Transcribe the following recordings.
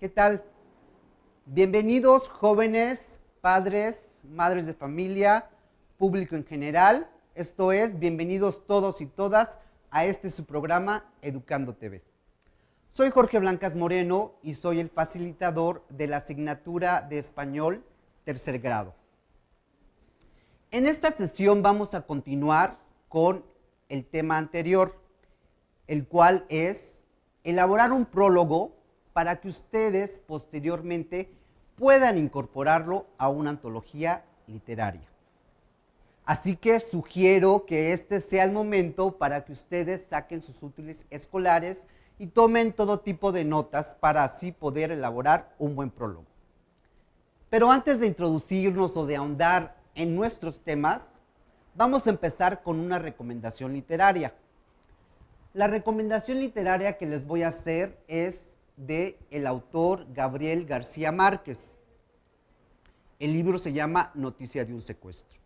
¿Qué tal? Bienvenidos jóvenes, padres, madres de familia, público en general. Esto es, bienvenidos todos y todas a este su programa Educando TV. Soy Jorge Blancas Moreno y soy el facilitador de la asignatura de español tercer grado. En esta sesión vamos a continuar con el tema anterior, el cual es elaborar un prólogo para que ustedes posteriormente puedan incorporarlo a una antología literaria. Así que sugiero que este sea el momento para que ustedes saquen sus útiles escolares y tomen todo tipo de notas para así poder elaborar un buen prólogo. Pero antes de introducirnos o de ahondar en nuestros temas, vamos a empezar con una recomendación literaria. La recomendación literaria que les voy a hacer es de el autor Gabriel García Márquez. El libro se llama Noticia de un secuestro.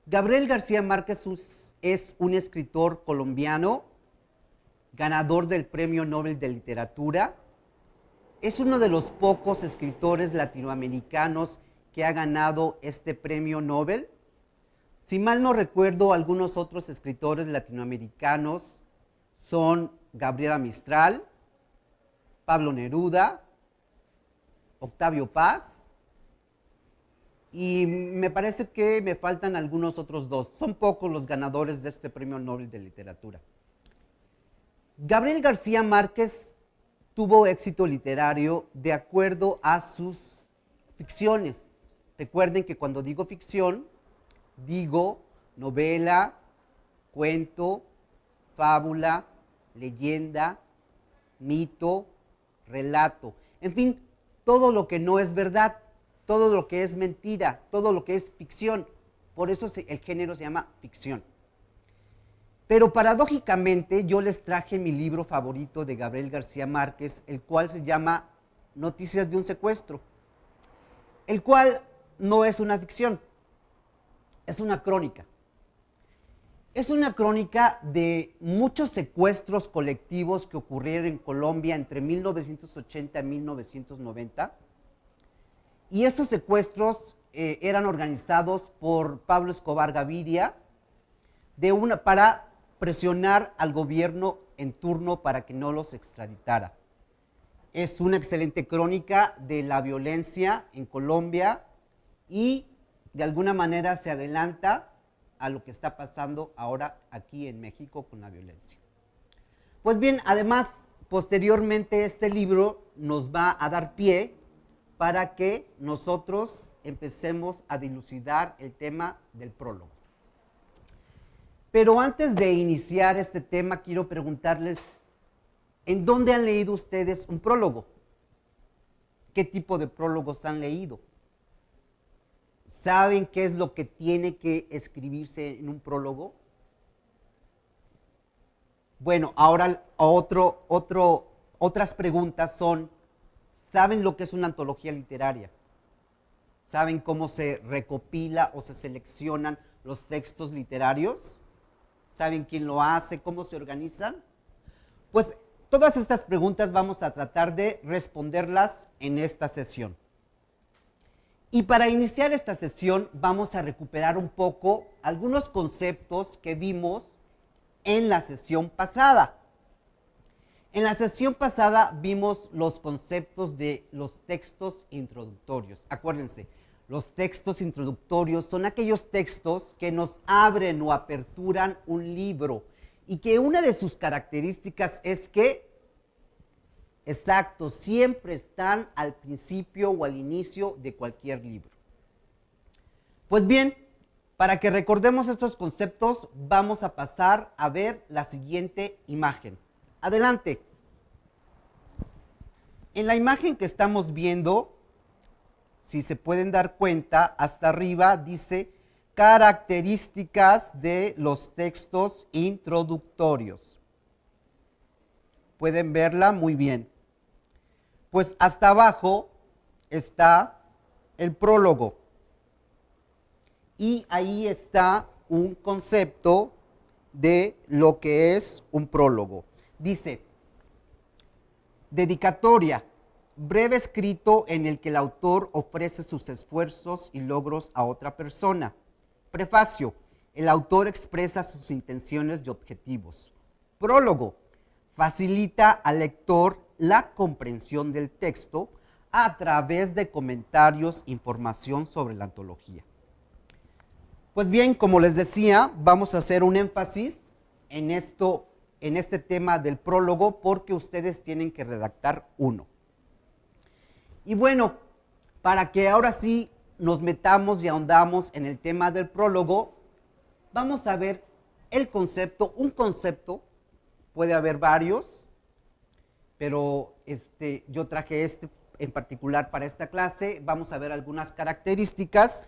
Gabriel García Márquez es un escritor colombiano, ganador del Premio Nobel de Literatura. Es uno de los pocos escritores latinoamericanos que ha ganado este premio Nobel. Si mal no recuerdo, algunos otros escritores latinoamericanos son Gabriela Mistral, Pablo Neruda, Octavio Paz, y me parece que me faltan algunos otros dos. Son pocos los ganadores de este Premio Nobel de Literatura. Gabriel García Márquez tuvo éxito literario de acuerdo a sus ficciones. Recuerden que cuando digo ficción, digo novela, cuento, fábula, leyenda, mito, relato. En fin, todo lo que no es verdad, todo lo que es mentira, todo lo que es ficción. Por eso el género se llama ficción. Pero paradójicamente yo les traje mi libro favorito de Gabriel García Márquez, el cual se llama Noticias de un secuestro, el cual no es una ficción, es una crónica. Es una crónica de muchos secuestros colectivos que ocurrieron en Colombia entre 1980 y 1990. Y estos secuestros eran organizados por Pablo Escobar Gaviria para presionar al gobierno en turno para que no los extraditara. Es una excelente crónica de la violencia en Colombia y de alguna manera se adelanta a lo que está pasando ahora aquí en México con la violencia. Pues bien, además, posteriormente este libro nos va a dar pie para que nosotros empecemos a dilucidar el tema del prólogo. Pero antes de iniciar este tema, quiero preguntarles, ¿en dónde han leído ustedes un prólogo? ¿Qué tipo de prólogos han leído? ¿Saben qué es lo que tiene que escribirse en un prólogo? Bueno, ahora otras preguntas son, ¿saben lo que es una antología literaria? ¿Saben cómo se recopila o se seleccionan los textos literarios? ¿Saben quién lo hace? ¿Cómo se organizan? Pues todas estas preguntas vamos a tratar de responderlas en esta sesión. Y para iniciar esta sesión vamos a recuperar un poco algunos conceptos que vimos en la sesión pasada. En la sesión pasada vimos los conceptos de los textos introductorios. Acuérdense, los textos introductorios son aquellos textos que nos abren o aperturan un libro y que una de sus características es que exacto, siempre están al principio o al inicio de cualquier libro. Pues bien, para que recordemos estos conceptos, vamos a pasar a ver la siguiente imagen. Adelante. En la imagen que estamos viendo, si se pueden dar cuenta, hasta arriba dice características de los textos introductorios. ¿Pueden verla? Muy bien. Pues hasta abajo está el prólogo. Y ahí está un concepto de lo que es un prólogo. Dice, dedicatoria. breve escrito en el que el autor ofrece sus esfuerzos y logros a otra persona. Prefacio. El autor expresa sus intenciones y objetivos. Prólogo. Facilita al lector la comprensión del texto a través de comentarios, información sobre la antología. Pues bien, como les decía, vamos a hacer un énfasis en este tema del prólogo, porque ustedes tienen que redactar uno. Y bueno, para que ahora sí nos metamos y ahondamos en el tema del prólogo, vamos a ver el concepto, un concepto, puede haber varios, pero yo traje este en particular para esta clase. Vamos a ver algunas características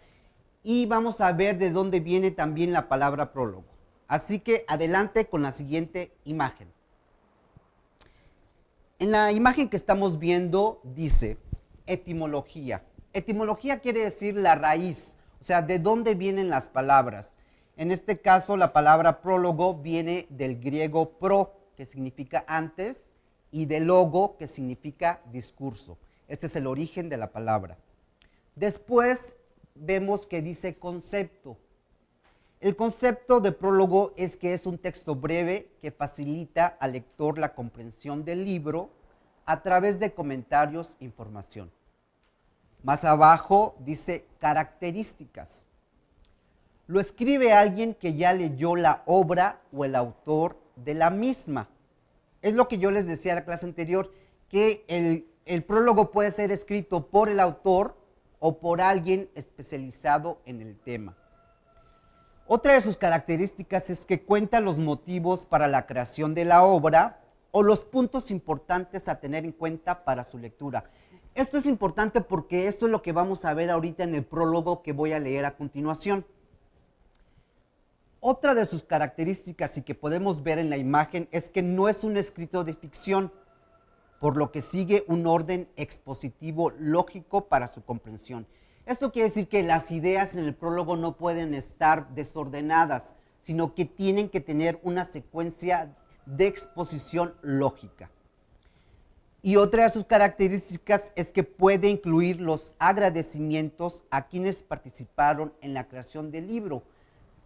y vamos a ver de dónde viene también la palabra prólogo. Así que adelante con la siguiente imagen. En la imagen que estamos viendo dice etimología. Etimología quiere decir la raíz, o sea, de dónde vienen las palabras. En este caso, la palabra prólogo viene del griego pro, que significa antes, y de logo, que significa discurso. Este es el origen de la palabra. Después vemos que dice concepto. El concepto de prólogo es que es un texto breve que facilita al lector la comprensión del libro a través de comentarios e información. Más abajo dice características. Lo escribe alguien que ya leyó la obra o el autor de la misma. Es lo que yo les decía en la clase anterior, que el prólogo puede ser escrito por el autor o por alguien especializado en el tema. Otra de sus características es que cuenta los motivos para la creación de la obra o los puntos importantes a tener en cuenta para su lectura. Esto es importante porque esto es lo que vamos a ver ahorita en el prólogo que voy a leer a continuación. Otra de sus características y que podemos ver en la imagen es que no es un escrito de ficción, por lo que sigue un orden expositivo lógico para su comprensión. Esto quiere decir que las ideas en el prólogo no pueden estar desordenadas, sino que tienen que tener una secuencia de exposición lógica. Y otra de sus características es que puede incluir los agradecimientos a quienes participaron en la creación del libro,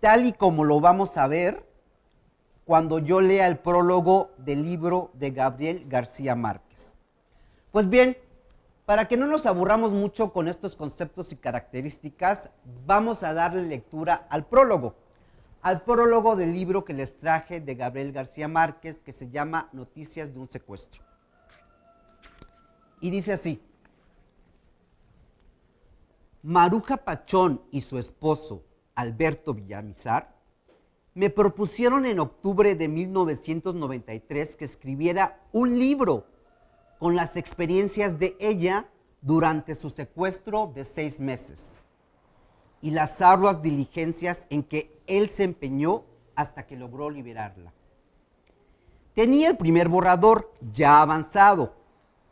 tal y como lo vamos a ver cuando yo lea el prólogo del libro de Gabriel García Márquez. Pues bien, para que no nos aburramos mucho con estos conceptos y características, vamos a darle lectura al prólogo del libro que les traje de Gabriel García Márquez, que se llama Noticias de un secuestro. Y dice así: Maruja Pachón y su esposo, Alberto Villamizar, me propusieron en octubre de 1993 que escribiera un libro con las experiencias de ella durante su secuestro de 6 meses y las arduas diligencias en que él se empeñó hasta que logró liberarla. Tenía el primer borrador ya avanzado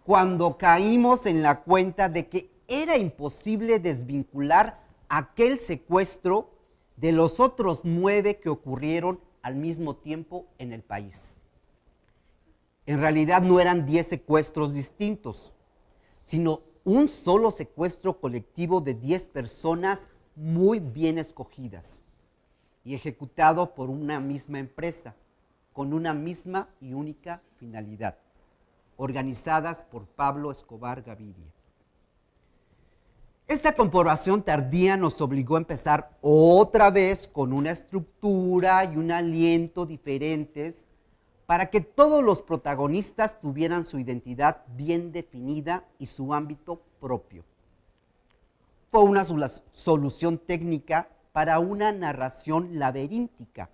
cuando caímos en la cuenta de que era imposible desvincular aquel secuestro de los otros 9 que ocurrieron al mismo tiempo en el país. En realidad no eran 10 secuestros distintos, sino un solo secuestro colectivo de 10 personas muy bien escogidas y ejecutado por una misma empresa, con una misma y única finalidad, organizadas por Pablo Escobar Gaviria. Esta comprobación tardía nos obligó a empezar otra vez con una estructura y un aliento diferentes para que todos los protagonistas tuvieran su identidad bien definida y su ámbito propio. Fue una solución técnica para una narración laberíntica,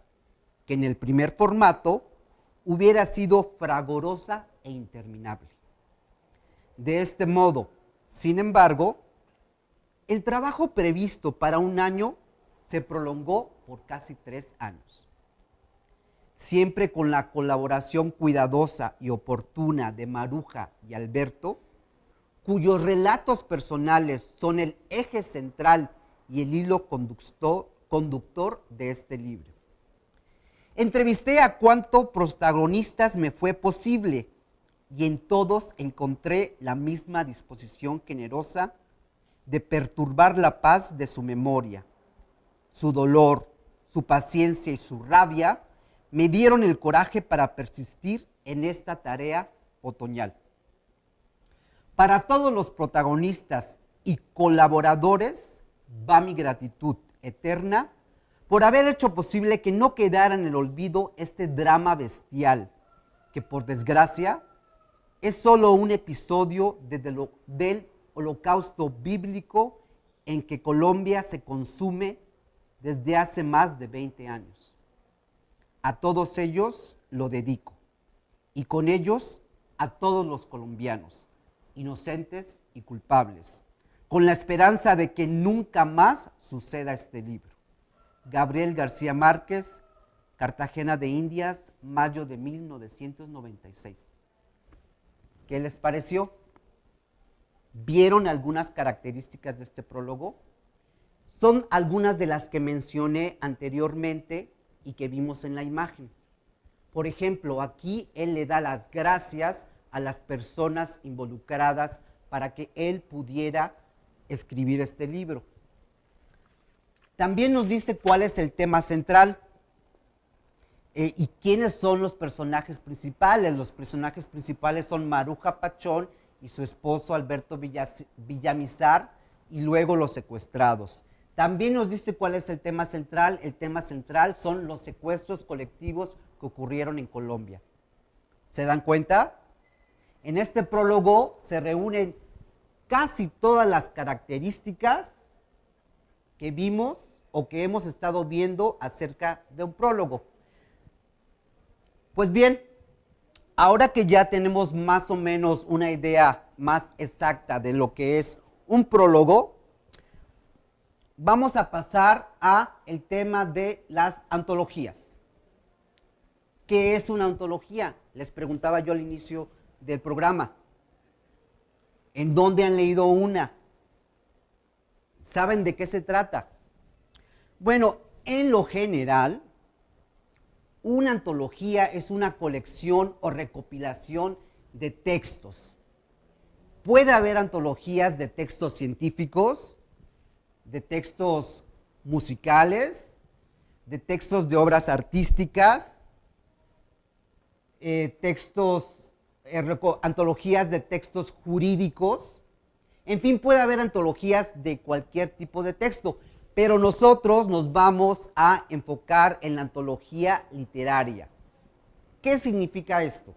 que en el primer formato hubiera sido fragorosa e interminable. De este modo, sin embargo, el trabajo previsto para un año se prolongó por casi 3 años. Siempre con la colaboración cuidadosa y oportuna de Maruja y Alberto, cuyos relatos personales son el eje central y el hilo conductor de este libro. Entrevisté a cuantos protagonistas me fue posible, y en todos encontré la misma disposición generosa de perturbar la paz de su memoria. Su dolor, su paciencia y su rabia me dieron el coraje para persistir en esta tarea otoñal. Para todos los protagonistas y colaboradores va mi gratitud eterna por haber hecho posible que no quedara en el olvido este drama bestial, que por desgracia es solo un episodio del holocausto bíblico en que Colombia se consume desde hace más de 20 años. A todos ellos lo dedico, y con ellos a todos los colombianos, inocentes y culpables, con la esperanza de que nunca más suceda este libro. Gabriel García Márquez, Cartagena de Indias, mayo de 1996. ¿Qué les pareció? ¿Vieron algunas características de este prólogo? Son algunas de las que mencioné anteriormente y que vimos en la imagen. Por ejemplo, aquí él le da las gracias a las personas involucradas para que él pudiera escribir este libro. También nos dice cuál es el tema central y quiénes son los personajes principales. Los personajes principales son Maruja Pachón y su esposo Alberto Villamizar, y luego los secuestrados. También nos dice cuál es el tema central. El tema central son los secuestros colectivos que ocurrieron en Colombia. ¿Se dan cuenta? En este prólogo se reúnen casi todas las características que vimos o que hemos estado viendo acerca de un prólogo. Pues bien, ahora que ya tenemos más o menos una idea más exacta de lo que es un prólogo, vamos a pasar a el tema de las antologías. ¿Qué es una antología? Les preguntaba yo al inicio del programa. ¿En dónde han leído una? ¿Saben de qué se trata? Bueno, en lo general, una antología es una colección o recopilación de textos. Puede haber antologías de textos científicos, de textos musicales, de textos de obras artísticas, antologías de textos jurídicos. En fin, puede haber antologías de cualquier tipo de texto, pero nosotros nos vamos a enfocar en la antología literaria. ¿Qué significa esto?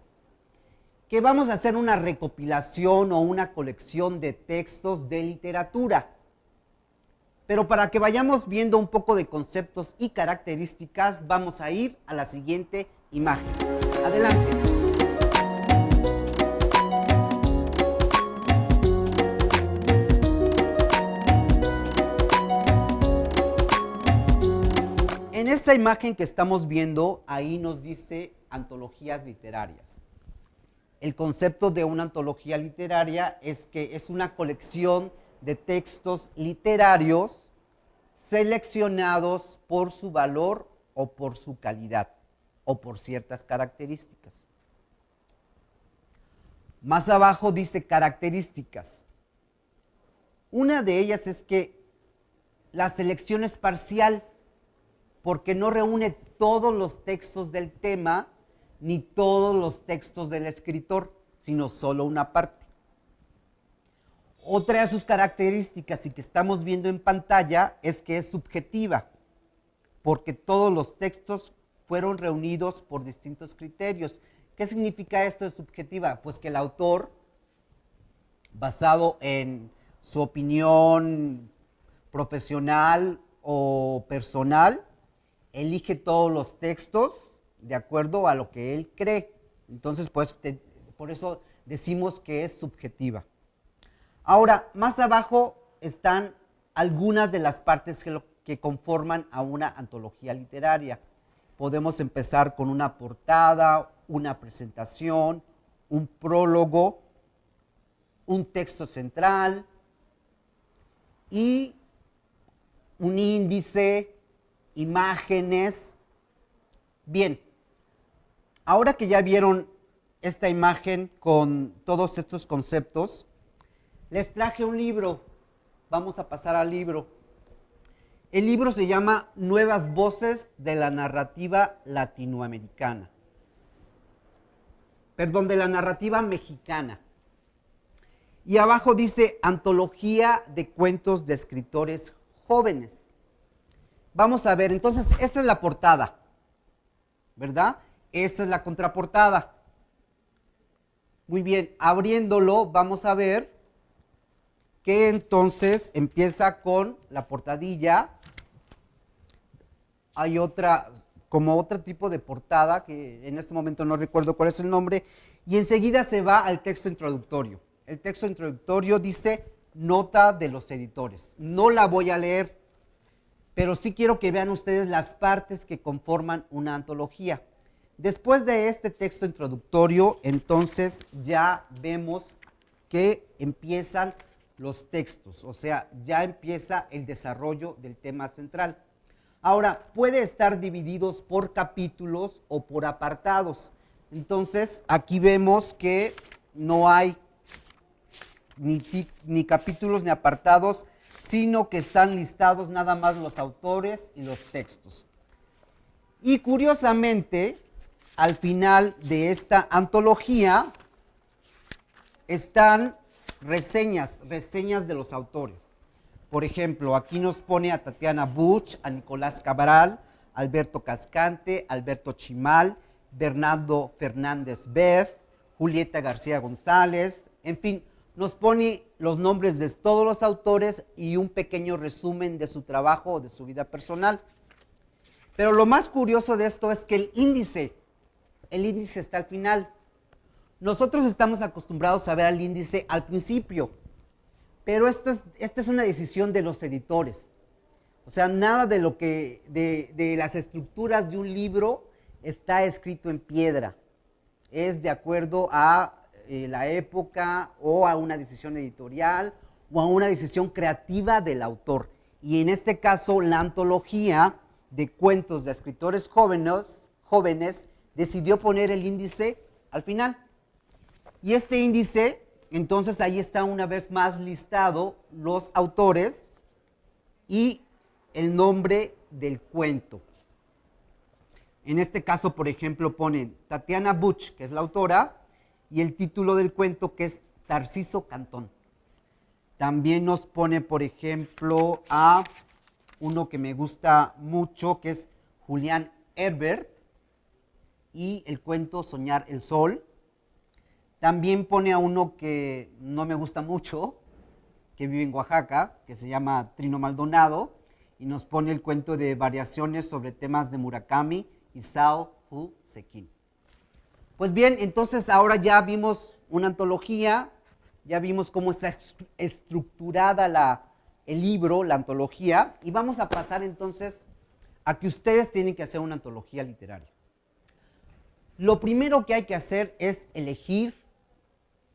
Que vamos a hacer una recopilación o una colección de textos de literatura. Pero para que vayamos viendo un poco de conceptos y características, vamos a ir a la siguiente imagen. Adelante. En esta imagen que estamos viendo, ahí nos dice antologías literarias. El concepto de una antología literaria es que es una colección de textos literarios seleccionados por su valor o por su calidad o por ciertas características. Más abajo dice características. Una de ellas es que la selección es parcial porque no reúne todos los textos del tema ni todos los textos del escritor, sino solo una parte. Otra de sus características y que estamos viendo en pantalla es que es subjetiva, porque todos los textos fueron reunidos por distintos criterios. ¿Qué significa esto de subjetiva? Pues que el autor, basado en su opinión profesional o personal, elige todos los textos de acuerdo a lo que él cree. Entonces, pues, por eso decimos que es subjetiva. Ahora, más abajo están algunas de las partes que conforman a una antología literaria. Podemos empezar con una portada, una presentación, un prólogo, un texto central y un índice, imágenes. Bien, ahora que ya vieron esta imagen con todos estos conceptos, les traje un libro. Vamos a pasar al libro. El libro se llama Nuevas Voces de la Narrativa Latinoamericana. Perdón, de la narrativa mexicana. Y abajo dice Antología de Cuentos de Escritores Jóvenes. Vamos a ver, entonces, esta es la portada, ¿verdad? Esta es la contraportada. Muy bien, abriéndolo, vamos a ver que entonces empieza con la portadilla. Hay otra, como otro tipo de portada, que en este momento no recuerdo cuál es el nombre, y enseguida se va al texto introductorio. El texto introductorio dice nota de los editores. No la voy a leer, pero sí quiero que vean ustedes las partes que conforman una antología. Después de este texto introductorio, entonces ya vemos que empiezan los textos, o sea, ya empieza el desarrollo del tema central. Ahora, puede estar divididos por capítulos o por apartados. Entonces, aquí vemos que no hay ni capítulos ni apartados, sino que están listados nada más los autores y los textos. Y curiosamente, al final de esta antología están reseñas de los autores. Por ejemplo, aquí nos pone a Tatiana Butch, a Nicolás Cabral, Alberto Cascante, Alberto Chimal, Bernardo Fernández Bev, Julieta García González, en fin, nos pone los nombres de todos los autores y un pequeño resumen de su trabajo o de su vida personal. Pero lo más curioso de esto es que el índice está al final. Nosotros estamos acostumbrados a ver el índice al principio, pero esta es una decisión de los editores. O sea, nada de lo que de las estructuras de un libro está escrito en piedra. Es de acuerdo a la época o a una decisión editorial o a una decisión creativa del autor. Y en este caso, la antología de cuentos de escritores jóvenes decidió poner el índice al final. Y este índice, entonces ahí está una vez más listado los autores y el nombre del cuento. En este caso, por ejemplo, ponen Tatiana Butch, que es la autora, y el título del cuento, que es Tarciso Cantón. También nos pone, por ejemplo, a uno que me gusta mucho, que es Julián Herbert, y el cuento Soñar el Sol. También pone a uno que no me gusta mucho, que vive en Oaxaca, que se llama Trino Maldonado, y nos pone el cuento de variaciones sobre temas de Murakami y Sao Fu Sequin. Pues bien, entonces ahora ya vimos una antología, ya vimos cómo está estructurada el libro, la antología, y vamos a pasar entonces a que ustedes tienen que hacer una antología literaria. Lo primero que hay que hacer es elegir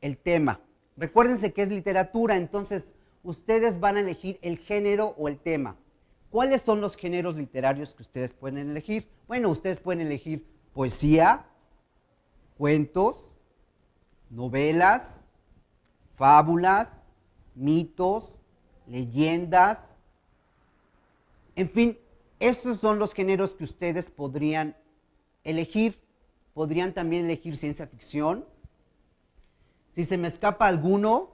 el tema. Recuérdense que es literatura, entonces ustedes van a elegir el género o el tema. ¿Cuáles son los géneros literarios que ustedes pueden elegir? Bueno, ustedes pueden elegir poesía, cuentos, novelas, fábulas, mitos, leyendas, en fin, esos son los géneros que ustedes podrían elegir. Podrían también elegir ciencia ficción. Si se me escapa alguno,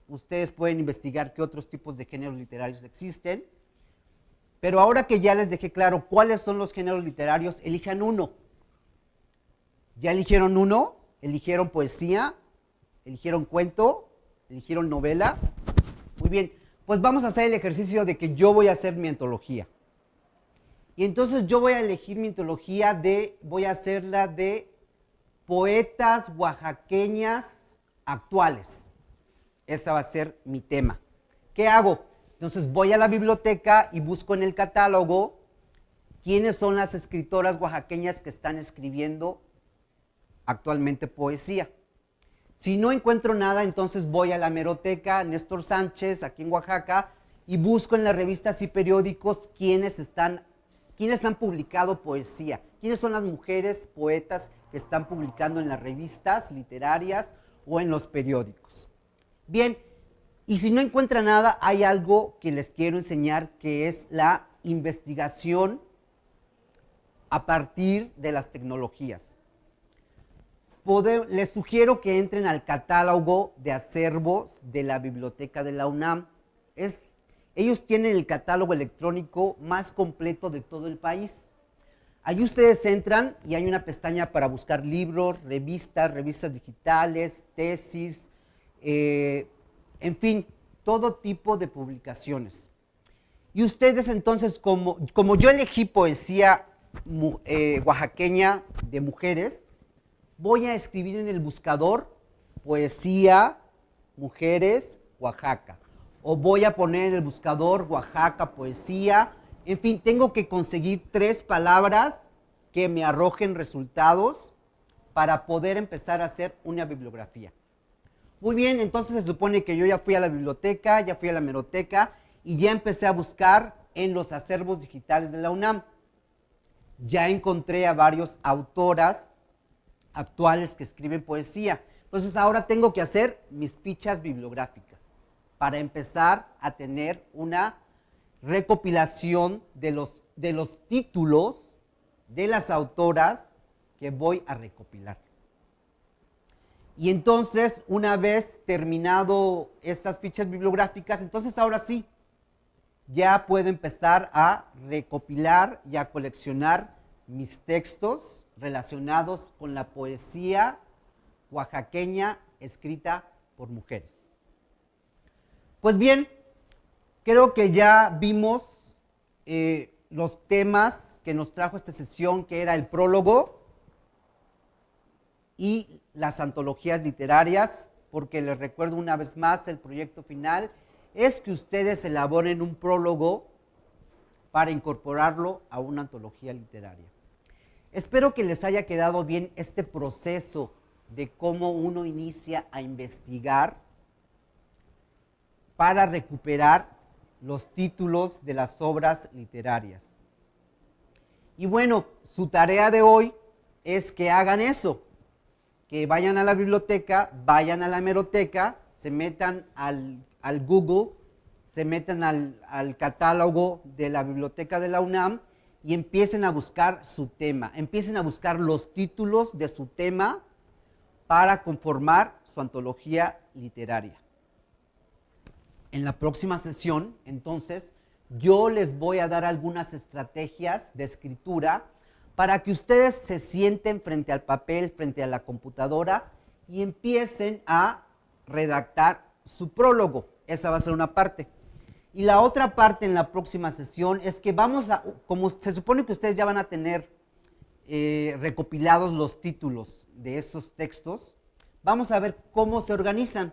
ustedes pueden investigar qué otros tipos de géneros literarios existen. Pero ahora que ya les dejé claro cuáles son los géneros literarios, elijan uno. ¿Ya eligieron uno? ¿Eligieron poesía? ¿Eligieron cuento? ¿Eligieron novela? Muy bien, pues vamos a hacer el ejercicio de que yo voy a hacer mi antología. Y entonces yo voy a elegir mi antología voy a hacerla de poetas oaxaqueñas actuales. Ese va a ser mi tema. ¿Qué hago? Entonces voy a la biblioteca y busco en el catálogo quiénes son las escritoras oaxaqueñas que están escribiendo actualmente poesía. Si no encuentro nada, entonces voy a la hemeroteca Néstor Sánchez, aquí en Oaxaca, y busco en las revistas y periódicos quiénes han publicado poesía, ¿Quiénes son las mujeres poetas que están publicando en las revistas literarias o en los periódicos? Bien, y si no encuentra nada, hay algo que les quiero enseñar, que es la investigación a partir de las tecnologías. Les sugiero que entren al catálogo de acervos de la Biblioteca de la UNAM. Ellos tienen el catálogo electrónico más completo de todo el país. Ahí ustedes entran y hay una pestaña para buscar libros, revistas digitales, tesis, en fin, todo tipo de publicaciones. Y ustedes entonces, como yo elegí poesía oaxaqueña de mujeres, voy a escribir en el buscador poesía, mujeres, Oaxaca. O voy a poner en el buscador Oaxaca, poesía. En fin, tengo que conseguir 3 palabras que me arrojen resultados para poder empezar a hacer una bibliografía. Muy bien, entonces se supone que yo ya fui a la biblioteca, ya fui a la hemeroteca y ya empecé a buscar en los acervos digitales de la UNAM. Ya encontré a varios autoras actuales que escriben poesía. Entonces ahora tengo que hacer mis fichas bibliográficas para empezar a tener una recopilación de los títulos de las autoras que voy a recopilar. Y entonces, una vez terminado estas fichas bibliográficas, entonces ahora sí, ya puedo empezar a recopilar y a coleccionar mis textos relacionados con la poesía oaxaqueña escrita por mujeres. Pues bien, creo que ya vimos los temas que nos trajo esta sesión, que era el prólogo y las antologías literarias, porque les recuerdo una vez más, el proyecto final es que ustedes elaboren un prólogo para incorporarlo a una antología literaria. Espero que les haya quedado bien este proceso de cómo uno inicia a investigar para recuperar los títulos de las obras literarias. Y bueno, su tarea de hoy es que hagan eso, que vayan a la biblioteca, vayan a la hemeroteca, se metan al Google, se metan al catálogo de la Biblioteca de la UNAM y empiecen a buscar su tema, empiecen a buscar los títulos de su tema para conformar su antología literaria. En la próxima sesión, entonces, yo les voy a dar algunas estrategias de escritura para que ustedes se sienten frente al papel, frente a la computadora y empiecen a redactar su prólogo. Esa va a ser una parte. Y la otra parte en la próxima sesión es que vamos a, como se supone que ustedes ya van a tener recopilados los títulos de esos textos, vamos a ver cómo se organizan.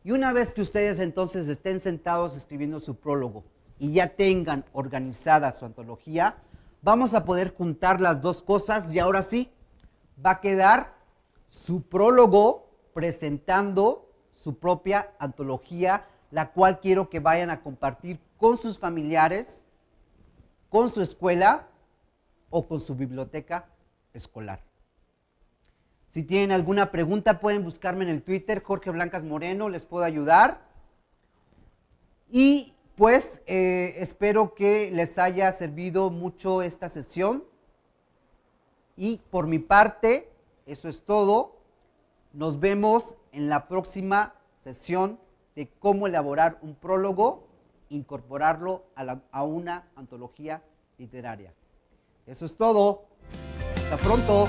Y una vez que ustedes entonces estén sentados escribiendo su prólogo y ya tengan organizada su antología, vamos a poder juntar las dos cosas y ahora sí, va a quedar su prólogo presentando su propia antología, la cual quiero que vayan a compartir con sus familiares, con su escuela o con su biblioteca escolar. Si tienen alguna pregunta, pueden buscarme en el Twitter, Jorge Blancas Moreno, les puedo ayudar. Y pues espero que les haya servido mucho esta sesión. Y por mi parte, eso es todo. Nos vemos en la próxima sesión de cómo elaborar un prólogo, incorporarlo a una antología literaria. Eso es todo. Hasta pronto.